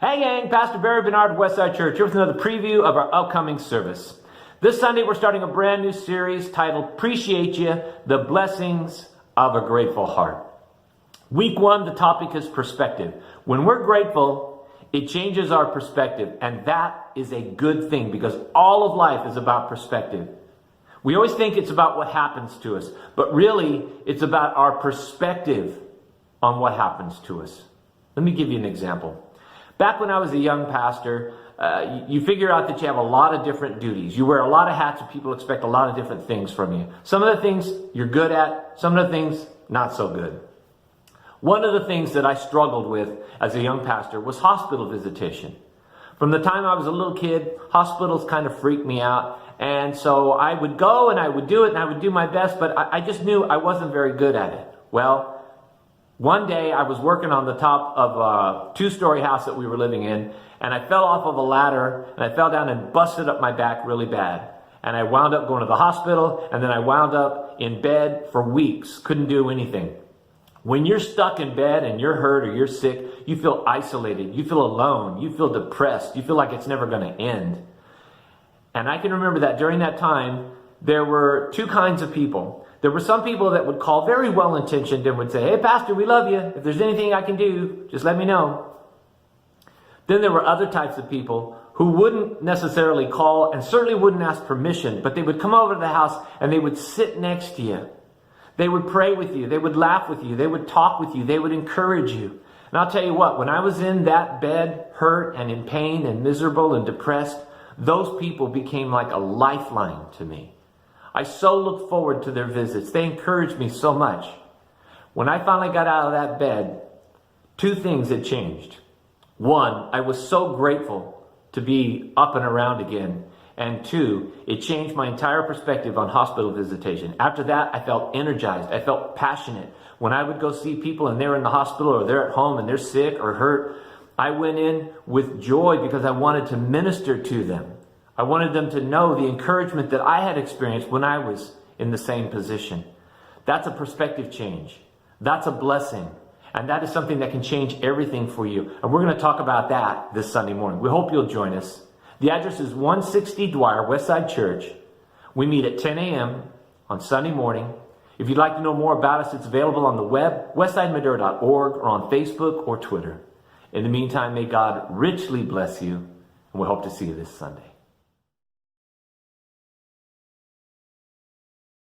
Hey gang, Pastor Barry Bernard of Westside Church here with another preview of our upcoming service. This Sunday we're starting a brand new series titled Presheatecha, the Blessings of a Grateful Heart. Week 1, the topic is perspective. When we're grateful, it changes our perspective, and that is a good thing because all of life is about perspective. We always think it's about what happens to us, but really it's about our perspective on what happens to us. Let me give you an example. Back when I was a young pastor, you figure out that you have a lot of different duties. You wear a lot of hats and people expect a lot of different things from you. Some of the things you're good at, some of the things not so good. One of the things that I struggled with as a young pastor was hospital visitation. From the time I was a little kid, hospitals kind of freaked me out. And so I would go and I would do it and I would do my best, but I just knew I wasn't very good at it. Well, one day I was working on the top of a 2-story house that we were living in, and I fell off of a ladder and I fell down and busted up my back really bad. And I wound up going to the hospital, and then I wound up in bed for weeks, couldn't do anything. When you're stuck in bed and you're hurt or you're sick, you feel isolated, you feel alone, you feel depressed, you feel like it's never going to end. And I can remember that during that time, there were 2 kinds of people. There were some people that would call very well-intentioned and would say, "Hey, Pastor, we love you. If there's anything I can do, just let me know." Then there were other types of people who wouldn't necessarily call and certainly wouldn't ask permission, but they would come over to the house and they would sit next to you. They would pray with you. They would laugh with you. They would talk with you. They would encourage you. And I'll tell you what, when I was in that bed, hurt and in pain and miserable and depressed, those people became like a lifeline to me. I so looked forward to their visits. They encouraged me so much. When I finally got out of that bed, 2 things had changed. 1, I was so grateful to be up and around again. And 2, it changed my entire perspective on hospital visitation. After that, I felt energized. I felt passionate. When I would go see people and they're in the hospital or they're at home and they're sick or hurt, I went in with joy because I wanted to minister to them. I wanted them to know the encouragement that I had experienced when I was in the same position. That's a perspective change. That's a blessing. And that is something that can change everything for you. And we're going to talk about that this Sunday morning. We hope you'll join us. The address is 160 Dwyer, Westside Church. We meet at 10 a.m. on Sunday morning. If you'd like to know more about us, it's available on the web, westsidemadeira.org, or on Facebook or Twitter. In the meantime, may God richly bless you, and we hope to see you this Sunday.